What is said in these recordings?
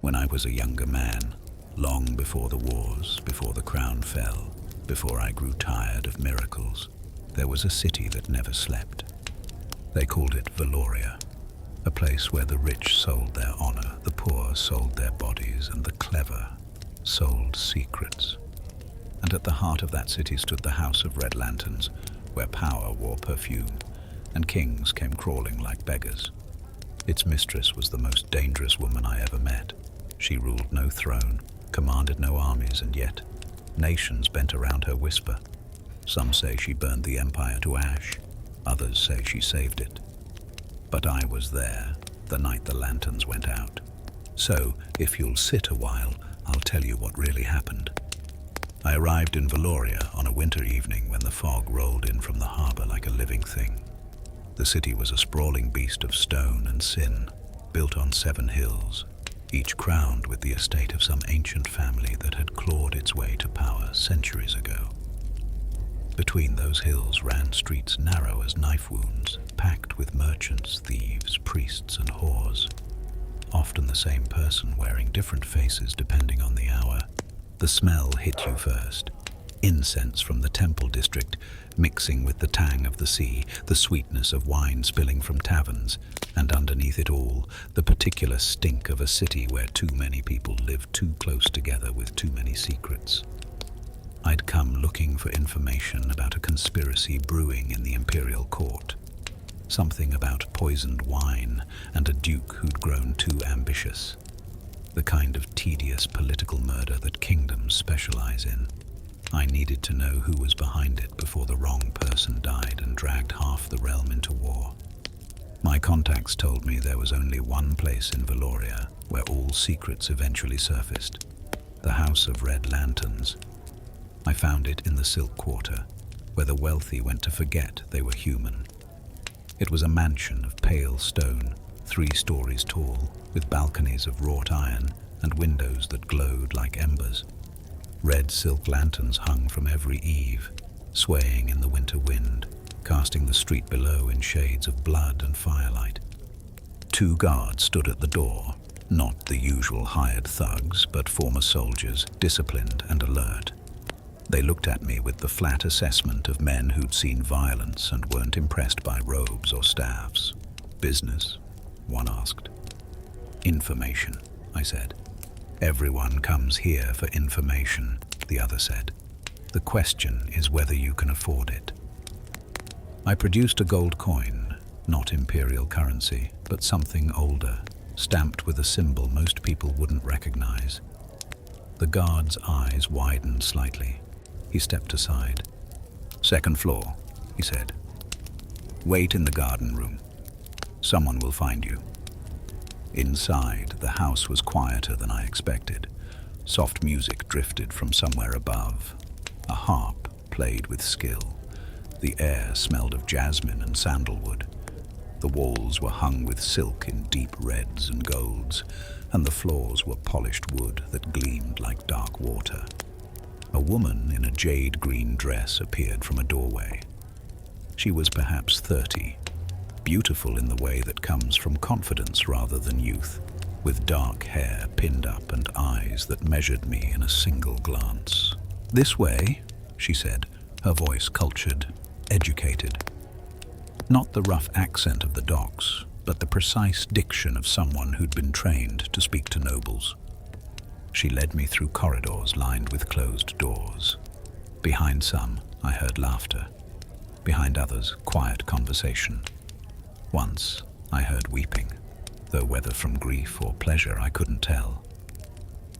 when I was a younger man, long before the wars, before the crown fell, before I grew tired of miracles, there was a city that never slept. They called it Veloria, a place where the rich sold their honor, the poor sold their bodies, and the clever sold secrets. And at the heart of that city stood the House of Red Lanterns, where power wore perfume, and kings came crawling like beggars. Its mistress was the most dangerous woman I ever met. She ruled no throne, commanded no armies, and yet nations bent around her whisper. Some say she burned the empire to ash, others say she saved it. But I was there the night the lanterns went out. So, if you'll sit a while, I'll tell you what really happened. I arrived in Veloria on a winter evening when the fog rolled in from the harbor like a living thing. The city was a sprawling beast of stone and sin, built on 7 hills, each crowned with the estate of some ancient family that had clawed its way to power centuries ago. Between those hills ran streets narrow as knife wounds, packed with merchants, thieves, priests, and whores. Often the same person wearing different faces depending on the hour. The smell hit you first. Incense from the temple district mixing with the tang of the sea, the sweetness of wine spilling from taverns, and underneath it all, the particular stink of a city where too many people lived too close together with too many secrets. I'd come looking for information about a conspiracy brewing in the imperial court. Something about poisoned wine and a duke who'd grown too ambitious. The kind of tedious political murder that kingdoms specialize in. I needed to know who was behind it before the wrong person died and dragged half the realm into war. My contacts told me there was only one place in Veloria where all secrets eventually surfaced. The House of Red Lanterns. I found it in the Silk Quarter, where the wealthy went to forget they were human. It was a mansion of pale stone, 3 stories tall, with balconies of wrought iron and windows that glowed like embers. Red silk lanterns hung from every eave, swaying in the winter wind, casting the street below in shades of blood and firelight. 2 guards stood at the door, not the usual hired thugs, but former soldiers, disciplined and alert. They looked at me with the flat assessment of men who'd seen violence and weren't impressed by robes or staffs. "Business?" one asked. "Information," I said. "Everyone comes here for information," the other said. "The question is whether you can afford it." I produced a gold coin, not imperial currency, but something older, stamped with a symbol most people wouldn't recognize. The guard's eyes widened slightly. He stepped aside. "Second floor," he said. "Wait in the garden room. Someone will find you." Inside, the house was quieter than I expected. Soft music drifted from somewhere above. A harp played with skill. The air smelled of jasmine and sandalwood. The walls were hung with silk in deep reds and golds, and the floors were polished wood that gleamed like dark water. A woman in a jade-green dress appeared from a doorway. She was perhaps 30, beautiful in the way that comes from confidence rather than youth, with dark hair pinned up and eyes that measured me in a single glance. "This way," she said, her voice cultured, educated. Not the rough accent of the docks, but the precise diction of someone who'd been trained to speak to nobles. She led me through corridors lined with closed doors. Behind some, I heard laughter. Behind others, quiet conversation. Once, I heard weeping, though whether from grief or pleasure I couldn't tell.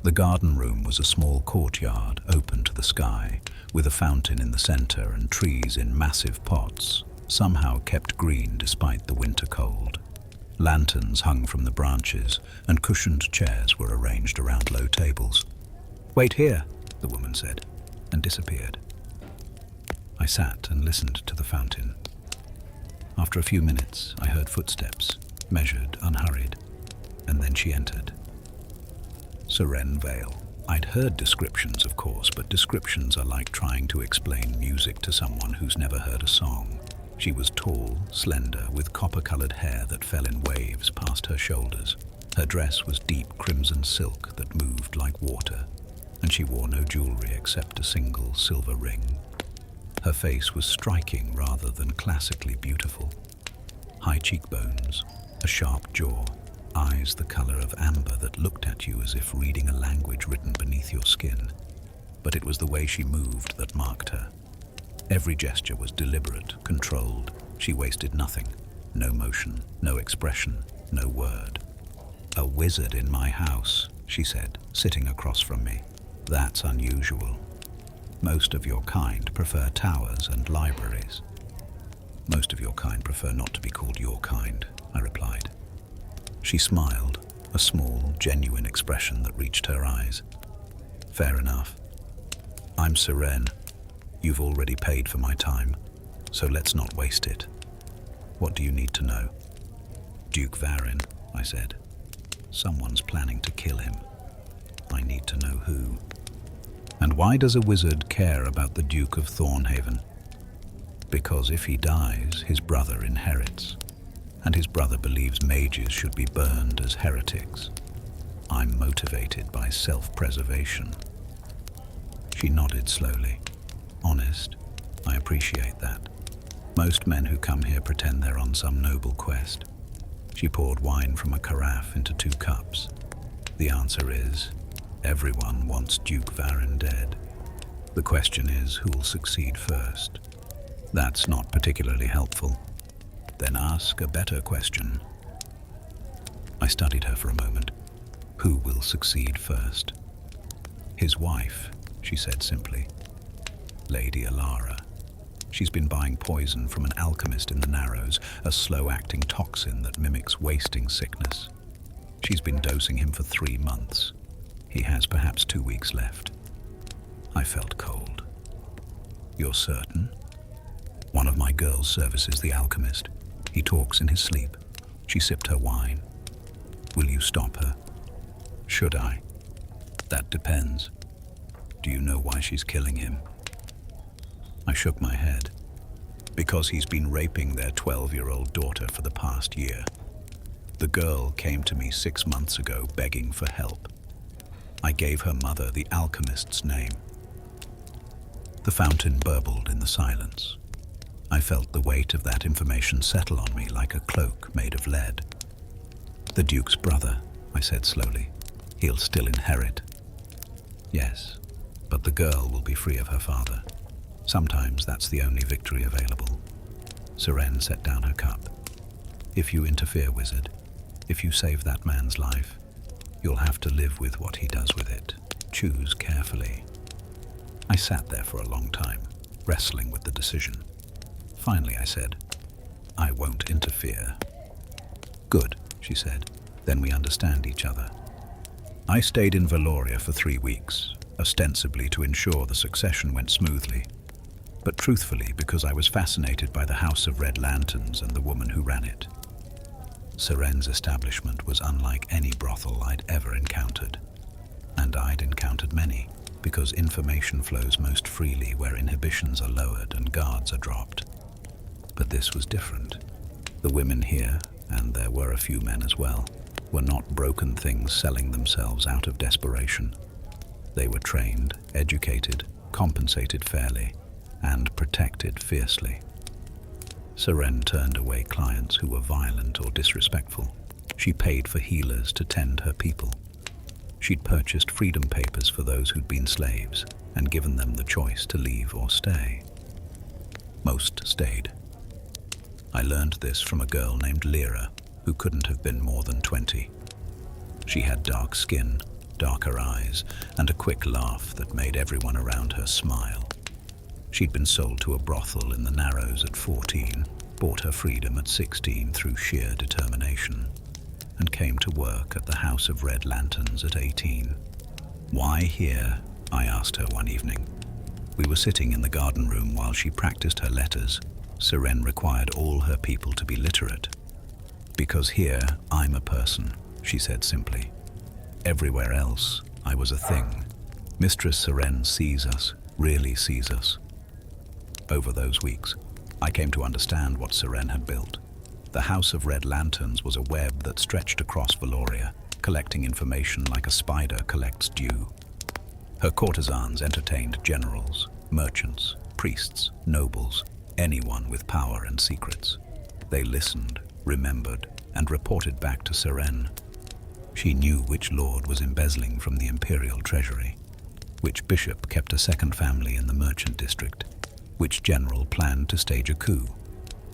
The garden room was a small courtyard open to the sky, with a fountain in the center and trees in massive pots, somehow kept green despite the winter cold. Lanterns hung from the branches, and cushioned chairs were arranged around low tables. "Wait here," the woman said, and disappeared. I sat and listened to the fountain. After a few minutes, I heard footsteps, measured, unhurried, and then she entered. Seren Vale. I'd heard descriptions, of course, but descriptions are like trying to explain music to someone who's never heard a song. She was tall, slender, with copper-colored hair that fell in waves past her shoulders. Her dress was deep crimson silk that moved like water, and she wore no jewelry except a single silver ring. Her face was striking rather than classically beautiful. High cheekbones, a sharp jaw, eyes the color of amber that looked at you as if reading a language written beneath your skin. But it was the way she moved that marked her. Every gesture was deliberate, controlled. She wasted nothing. No motion, no expression, no word. "A wizard in my house," she said, sitting across from me. "That's unusual. Most of your kind prefer towers and libraries." "Most of your kind prefer not to be called your kind," I replied. She smiled, a small, genuine expression that reached her eyes. "Fair enough. I'm Seren. You've already paid for my time, so let's not waste it. What do you need to know?" "Duke Varin," I said. "Someone's planning to kill him. I need to know who." "And why does a wizard care about the Duke of Thornhaven?" "Because if he dies, his brother inherits, and his brother believes mages should be burned as heretics. I'm motivated by self-preservation." She nodded slowly. "Honest, I appreciate that. Most men who come here pretend they're on some noble quest." She poured wine from a carafe into 2 cups. "The answer is, everyone wants Duke Varin dead. The question is, who'll succeed first? That's not particularly helpful. Then ask a better question." I studied her for a moment. "Who will succeed first?" "His wife," she said simply. "Lady Alara. She's been buying poison from an alchemist in the Narrows, a slow-acting toxin that mimics wasting sickness. She's been dosing him for 3 months. He has perhaps 2 weeks left." I felt cold. "You're certain?" "One of my girls services the alchemist. He talks in his sleep." She sipped her wine. "Will you stop her?" "Should I?" "That depends. Do you know why she's killing him?" I shook my head. "Because he's been raping their 12-year-old daughter for the past year. The girl came to me 6 months ago begging for help. I gave her mother the alchemist's name." The fountain burbled in the silence. I felt the weight of that information settle on me like a cloak made of lead. "The Duke's brother," I said slowly. "He'll still inherit." "Yes, but the girl will be free of her father. Sometimes that's the only victory available." Seren set down her cup. "If you interfere, wizard, if you save that man's life, you'll have to live with what he does with it. Choose carefully." I sat there for a long time, wrestling with the decision. Finally I said, "I won't interfere." "Good," she said. "Then we understand each other." I stayed in Veloria for 3 weeks, ostensibly to ensure the succession went smoothly, but truthfully because I was fascinated by the House of Red Lanterns and the woman who ran it. Seren's establishment was unlike any brothel I'd ever encountered, and I'd encountered many, because information flows most freely where inhibitions are lowered and guards are dropped. But this was different. The women here, and there were a few men as well, were not broken things selling themselves out of desperation. They were trained, educated, compensated fairly, and protected fiercely. Seren turned away clients who were violent or disrespectful. She paid for healers to tend her people. She'd purchased freedom papers for those who'd been slaves and given them the choice to leave or stay. Most stayed. I learned this from a girl named Lyra, who couldn't have been more than 20. She had dark skin, darker eyes, and a quick laugh that made everyone around her smile. She'd been sold to a brothel in the Narrows at 14, bought her freedom at 16 through sheer determination, and came to work at the House of Red Lanterns at 18. "Why here?" I asked her one evening. We were sitting in the garden room while she practiced her letters. Seren required all her people to be literate. "Because here, I'm a person," she said simply. "Everywhere else, I was a thing. Mistress Seren sees us, really sees us." Over those weeks, I came to understand what Seren had built. The House of Red Lanterns was a web that stretched across Veloria, collecting information like a spider collects dew. Her courtesans entertained generals, merchants, priests, nobles, anyone with power and secrets. They listened, remembered, and reported back to Seren. She knew which lord was embezzling from the imperial treasury, which bishop kept a second family in the merchant district, which general planned to stage a coup,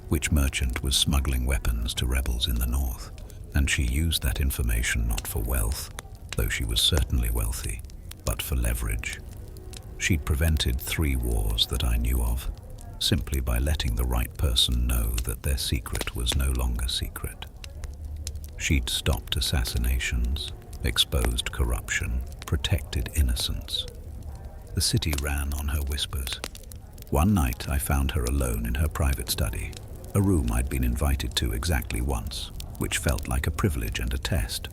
which merchant was smuggling weapons to rebels in the north. And she used that information not for wealth, though she was certainly wealthy, but for leverage. She'd prevented 3 wars that I knew of, simply by letting the right person know that their secret was no longer secret. She'd stopped assassinations, exposed corruption, protected innocence. The city ran on her whispers. One night I found her alone in her private study, a room I'd been invited to exactly once, which felt like a privilege and a test.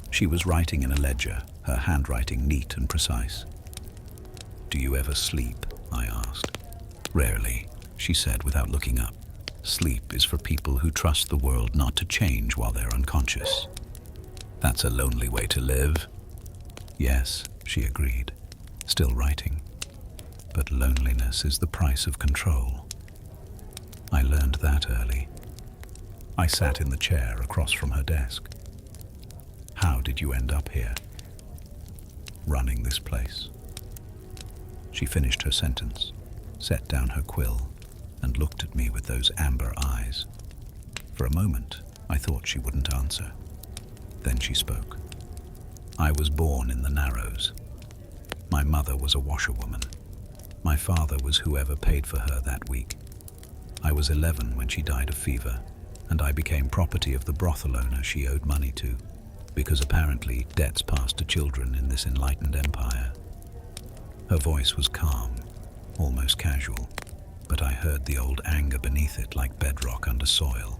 She was writing in a ledger, her handwriting neat and precise. "Do you ever sleep?" I asked. "Rarely," she said without looking up. "Sleep is for people who trust the world not to change while they're unconscious." "That's a lonely way to live." "Yes," she agreed, still writing. "But loneliness is the price of control." I learned that early. I sat in the chair across from her desk. "How did you end up here? Running this place?" She finished her sentence, set down her quill, and looked at me with those amber eyes. For a moment, I thought she wouldn't answer. Then she spoke. "I was born in the Narrows. My mother was a washerwoman. My father was whoever paid for her that week. I was 11 when she died of fever, and I became property of the brothel owner she owed money to, because apparently debts passed to children in this enlightened empire." Her voice was calm, almost casual, but I heard the old anger beneath it like bedrock under soil.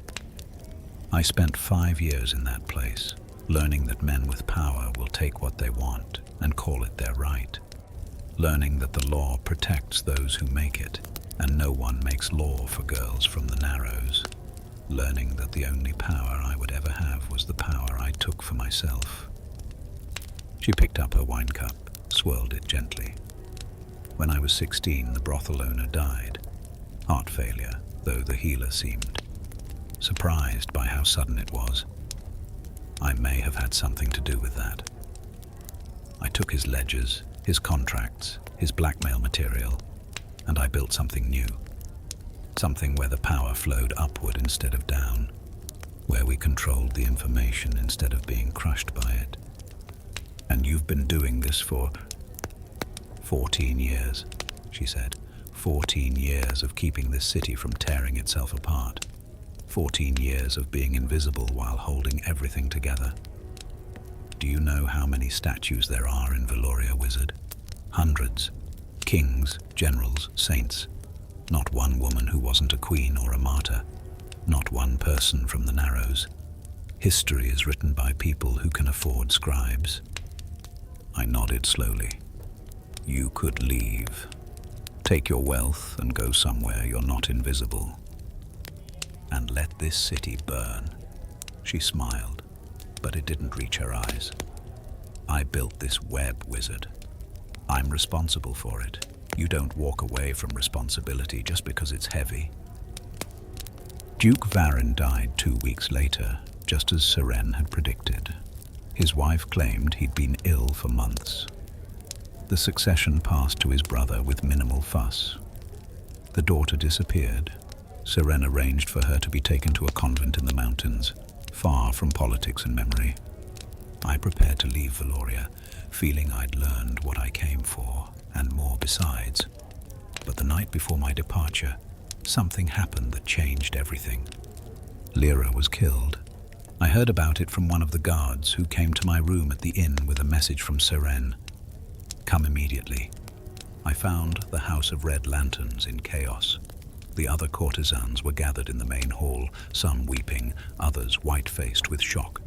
"I spent 5 years in that place, learning that men with power will take what they want and call it their right. Learning that the law protects those who make it, and no one makes law for girls from the Narrows. Learning that the only power I would ever have was the power I took for myself." She picked up her wine cup, swirled it gently. "When I was 16, the brothel owner died. Heart failure, though the healer seemed surprised by how sudden it was. I may have had something to do with that. I took his ledgers, his contracts, his blackmail material, and I built something new. Something where the power flowed upward instead of down, where we controlled the information instead of being crushed by it. And you've been doing this for 14 years, she said. 14 years of keeping this city from tearing itself apart. 14 years of being invisible while holding everything together. Do you know how many statues there are in Veloria, wizard? Hundreds. Kings, generals, saints. Not one woman who wasn't a queen or a martyr. Not one person from the Narrows. History is written by people who can afford scribes." I nodded slowly. "You could leave. Take your wealth and go somewhere you're not invisible. And let this city burn." She smiled, but it didn't reach her eyes. "I built this web, wizard. I'm responsible for it. You don't walk away from responsibility just because it's heavy." Duke Varin died 2 weeks later, just as Seren had predicted. His wife claimed he'd been ill for months. The succession passed to his brother with minimal fuss. The daughter disappeared. Seren arranged for her to be taken to a convent in the mountains, far from politics and memory. I prepared to leave Veloria, feeling I'd learned what I came for, and more besides. But the night before my departure, something happened that changed everything. Lyra was killed. I heard about it from one of the guards who came to my room at the inn with a message from Seren. "Come immediately." I found the House of Red Lanterns in chaos. The other courtesans were gathered in the main hall, some weeping, others white-faced with shock.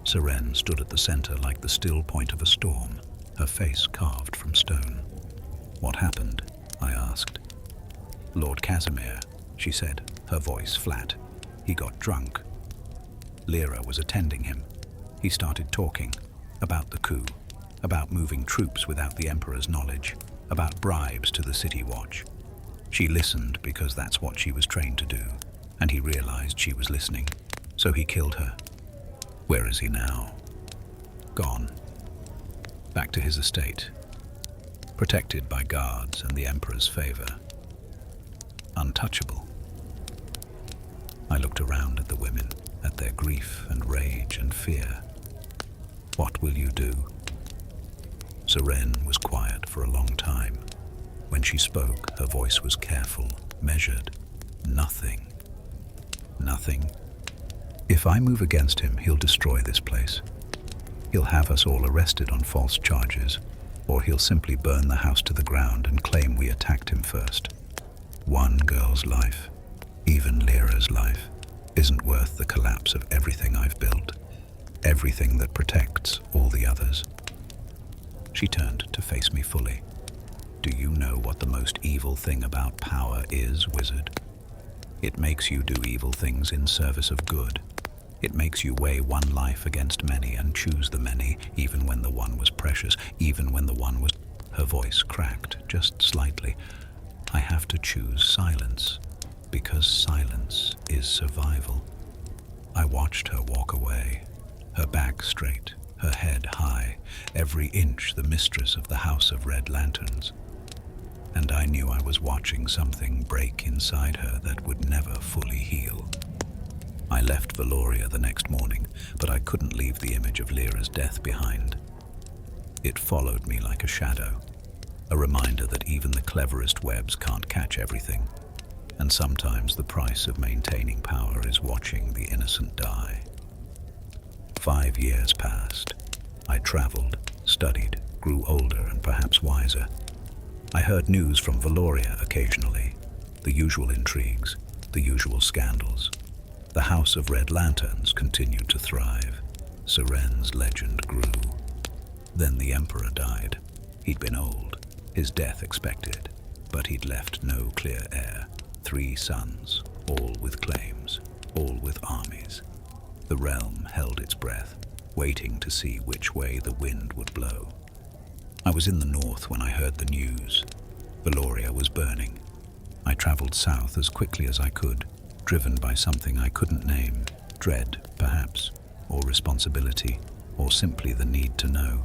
Seren stood at the center like the still point of a storm, her face carved from stone. "What happened?" I asked. "Lord Casimir," she said, her voice flat. "He got drunk. Lyra was attending him. He started talking about the coup, about moving troops without the Emperor's knowledge, about bribes to the city watch. She listened because that's what she was trained to do, and he realized she was listening, so he killed her. Where is he now? Gone. Back to his estate, protected by guards and the Emperor's favor. Untouchable. I looked around at the women, at their grief and rage and fear. What will you do? Seren was quiet for a long time. When she spoke, her voice was careful, measured. Nothing. Nothing. If I move against him, he'll destroy this place. He'll have us all arrested on false charges, or he'll simply burn the house to the ground and claim we attacked him first. One girl's life, even Lyra's life, isn't worth the collapse of everything I've built, everything that protects all the others. She turned to face me fully. Do you know what the most evil thing about power is, wizard? It makes you do evil things in service of good. It makes you weigh one life against many and choose the many, even when the one was precious, even when the one was... Her voice cracked just slightly. I have to choose silence, because silence is survival. I watched her walk away, her back straight, her head high, every inch the mistress of the House of Red Lanterns. And I knew I was watching something break inside her that would never fully heal. I left Veloria the next morning, but I couldn't leave the image of Lyra's death behind. It followed me like a shadow, a reminder that even the cleverest webs can't catch everything, and sometimes the price of maintaining power is watching the innocent die. 5 years passed. I traveled, studied, grew older and perhaps wiser. I heard news from Veloria occasionally, the usual intrigues, the usual scandals. The House of Red Lanterns continued to thrive. Seren's legend grew. Then the Emperor died. He'd been old, his death expected, but he'd left no clear heir. 3 sons, all with claims, all with armies. The realm held its breath, waiting to see which way the wind would blow. I was in the north when I heard the news. Veloria was burning. I traveled south as quickly as I could, driven by something I couldn't name, dread, perhaps, or responsibility, or simply the need to know.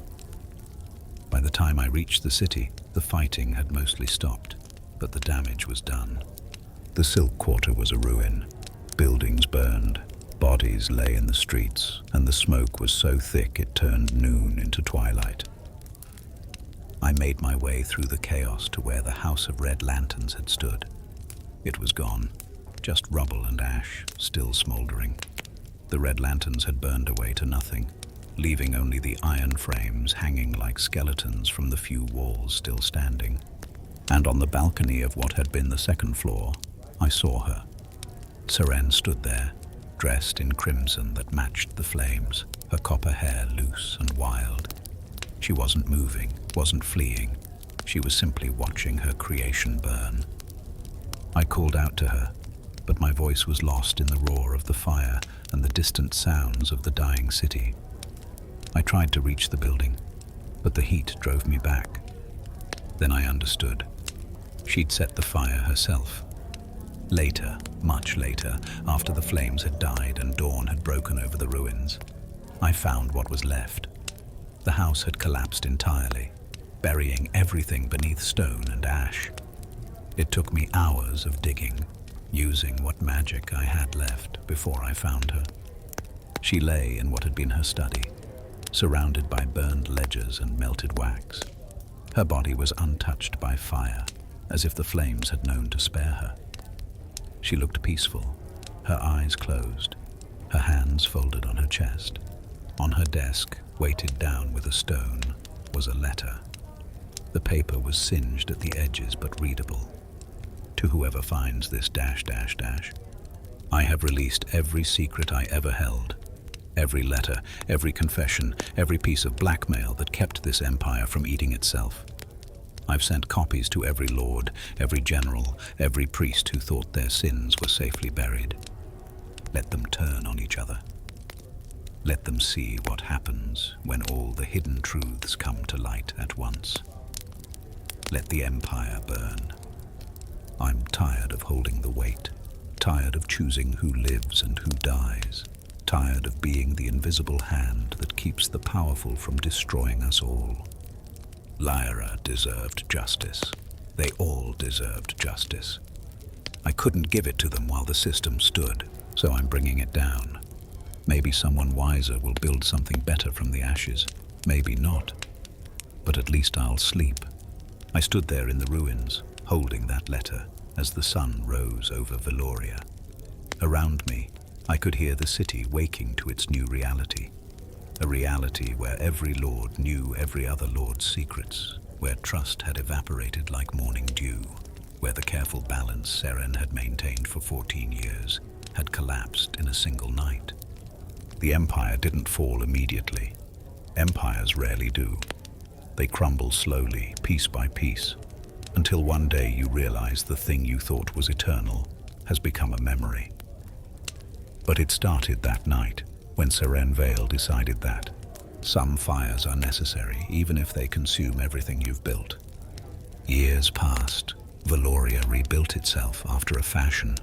By the time I reached the city, the fighting had mostly stopped, but the damage was done. The Silk Quarter was a ruin. Buildings burned, bodies lay in the streets, and the smoke was so thick it turned noon into twilight. I made my way through the chaos to where the House of Red Lanterns had stood. It was gone. Just rubble and ash, still smoldering. The Red Lanterns had burned away to nothing, leaving only the iron frames hanging like skeletons from the few walls still standing. And on the balcony of what had been the second floor, I saw her. Seren stood there, dressed in crimson that matched the flames, her copper hair loose and wild. She wasn't moving, wasn't fleeing. She was simply watching her creation burn. I called out to her, but my voice was lost in the roar of the fire and the distant sounds of the dying city. I tried to reach the building, but the heat drove me back. Then I understood. She'd set the fire herself. Later, much later, after the flames had died and dawn had broken over the ruins, I found what was left. The house had collapsed entirely, burying everything beneath stone and ash. It took me hours of digging, using what magic I had left before I found her. She lay in what had been her study, surrounded by burned ledgers and melted wax. Her body was untouched by fire, as if the flames had known to spare her. She looked peaceful, her eyes closed, her hands folded on her chest. On her desk, weighted down with a stone, was a letter. The paper was singed at the edges but readable. To whoever finds this ... I have released every secret I ever held. Every letter, every confession, every piece of blackmail that kept this empire from eating itself. I've sent copies to every lord, every general, every priest who thought their sins were safely buried. Let them turn on each other. Let them see what happens when all the hidden truths come to light at once. Let the empire burn. I'm tired of holding the weight, tired of choosing who lives and who dies, tired of being the invisible hand that keeps the powerful from destroying us all. Lyra deserved justice. They all deserved justice. I couldn't give it to them while the system stood, so I'm bringing it down. Maybe someone wiser will build something better from the ashes. Maybe not. But at least I'll sleep. I stood there in the ruins, holding that letter, as the sun rose over Veloria. Around me, I could hear the city waking to its new reality. A reality where every lord knew every other lord's secrets, where trust had evaporated like morning dew, where the careful balance Seren had maintained for 14 years had collapsed in a single night. The empire didn't fall immediately. Empires rarely do. They crumble slowly, piece by piece, until one day you realize the thing you thought was eternal has become a memory. But it started that night, when Seren Vale decided that some fires are necessary, even if they consume everything you've built. Years passed. Veloria rebuilt itself after a fashion.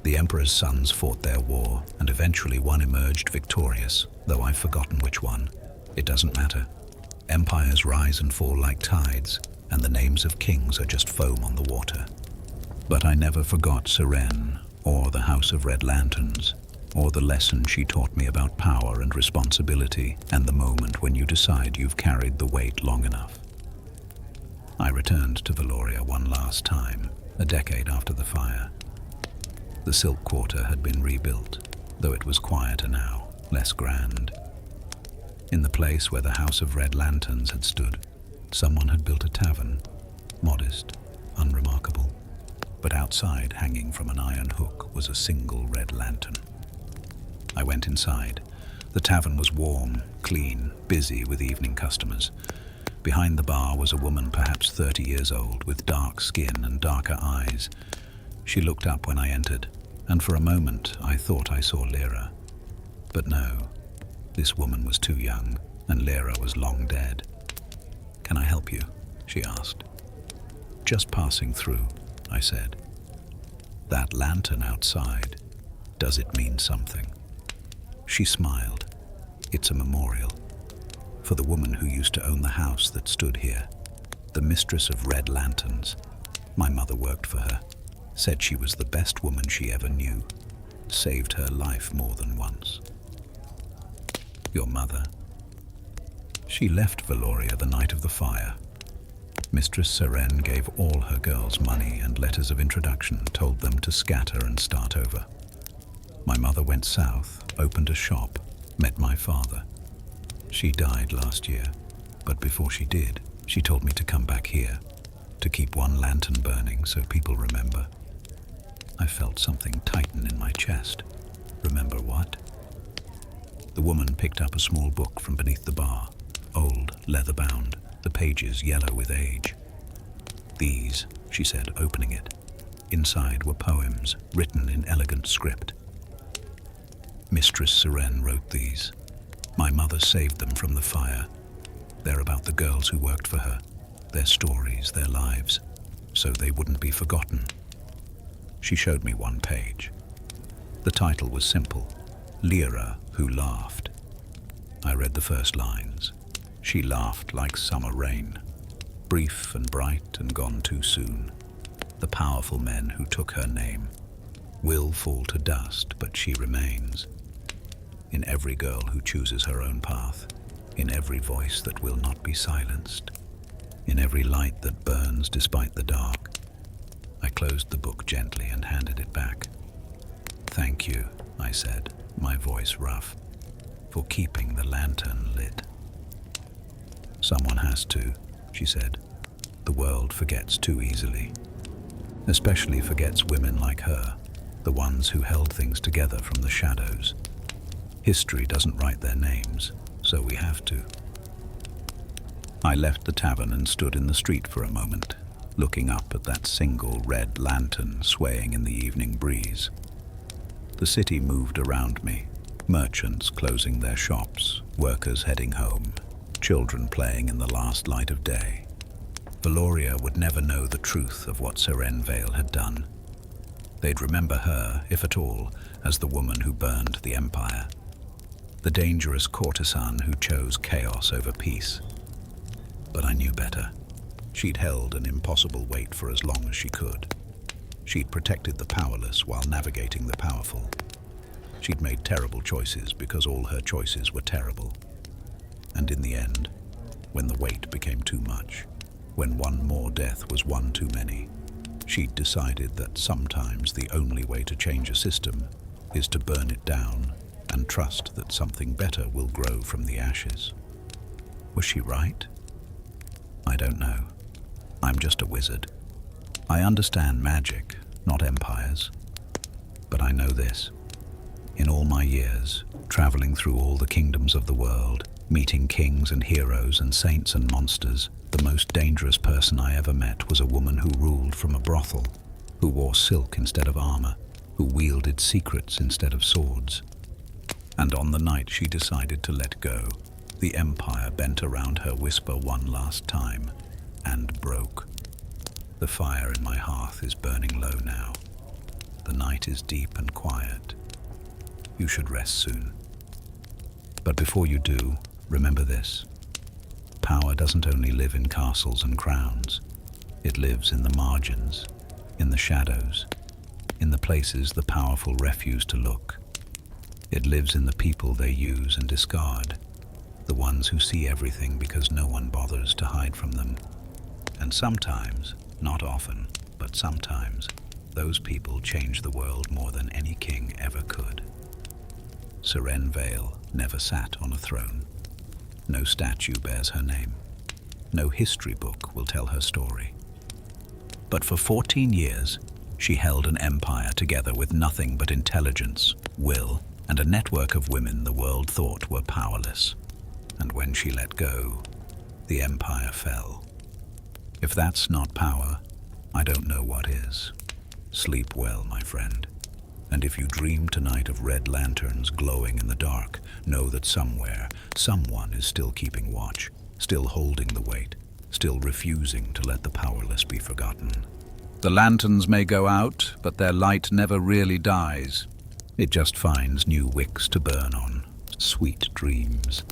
The Emperor's sons fought their war, and eventually one emerged victorious, though I've forgotten which one. It doesn't matter. Empires rise and fall like tides, and the names of kings are just foam on the water. But I never forgot Seren, or the House of Red Lanterns, or the lesson she taught me about power and responsibility, and the moment when you decide you've carried the weight long enough. I returned to Veloria one last time, a decade after the fire. The Silk Quarter had been rebuilt, though it was quieter now, less grand. In the place where the House of Red Lanterns had stood, someone had built a tavern, modest, unremarkable. But outside, hanging from an iron hook, was a single red lantern. I went inside. The tavern was warm, clean, busy with evening customers. Behind the bar was a woman perhaps 30 years old, with dark skin and darker eyes. She looked up when I entered, and for a moment I thought I saw Lyra. But no, this woman was too young, and Lyra was long dead. "Can I help you?" she asked. "Just passing through," I said. "That lantern outside, does it mean something?" She smiled. "It's a memorial. For the woman who used to own the house that stood here, the Mistress of Red Lanterns. My mother worked for her. Said she was the best woman she ever knew. Saved her life more than once." "Your mother?" "She left Veloria the night of the fire. Mistress Seren gave all her girls money and letters of introduction, told them to scatter and start over. My mother went south, opened a shop, met my father. She died last year, but before she did, she told me to come back here, to keep one lantern burning so people remember." I felt something tighten in my chest. Remember what? The woman picked up a small book from beneath the bar, old, leather-bound, the pages yellow with age. "These," she said, opening it. Inside were poems, written in elegant script. "Mistress Seren wrote these. My mother saved them from the fire. They're about the girls who worked for her, their stories, their lives, so they wouldn't be forgotten." She showed me one page. The title was simple, Lyra Who Laughed. I read the first lines. She laughed like summer rain, brief and bright and gone too soon. The powerful men who took her name will fall to dust, but she remains. In every girl who chooses her own path, in every voice that will not be silenced, in every light that burns despite the dark. I closed the book gently and handed it back. "Thank you," I said, my voice rough, "for keeping the lantern lit." "Someone has to," she said. "The world forgets too easily. Especially forgets women like her, the ones who held things together from the shadows. History doesn't write their names, so we have to." I left the tavern and stood in the street for a moment, looking up at that single red lantern swaying in the evening breeze. The city moved around me, Merchants closing their shops, workers heading home, children playing in the last light of day. Veloria would never know the truth of what Seren Vale had done. They'd remember her, if at all, as the woman who burned the Empire. The dangerous courtesan who chose chaos over peace. But I knew better. She'd held an impossible weight for as long as she could. She'd protected the powerless while navigating the powerful. She'd made terrible choices because all her choices were terrible. And in the end, when the weight became too much, when one more death was one too many, she'd decided that sometimes the only way to change a system is to burn it down and trust that something better will grow from the ashes. Was she right? I don't know. I'm just a wizard. I understand magic, not empires. But I know this. In all my years, traveling through all the kingdoms of the world, meeting kings and heroes and saints and monsters, the most dangerous person I ever met was a woman who ruled from a brothel, who wore silk instead of armor, who wielded secrets instead of swords. And on the night she decided to let go, the empire bent around her whisper one last time, and broke. The fire in my hearth is burning low now. The night is deep and quiet. You should rest soon. But before you do, remember this. Power doesn't only live in castles and crowns. It lives in the margins, in the shadows, in the places the powerful refuse to look. It lives in the people they use and discard, the ones who see everything because no one bothers to hide from them. And sometimes, not often, but sometimes, those people change the world more than any king ever could. Seren Vale never sat on a throne. No statue bears her name. No history book will tell her story. But for 14 years, she held an empire together with nothing but intelligence, will, and a network of women the world thought were powerless. And when she let go, the empire fell. If that's not power, I don't know what is. Sleep well, my friend. And if you dream tonight of red lanterns glowing in the dark, know that somewhere, someone is still keeping watch, still holding the weight, still refusing to let the powerless be forgotten. The lanterns may go out, but their light never really dies. It just finds new wicks to burn on. Sweet dreams.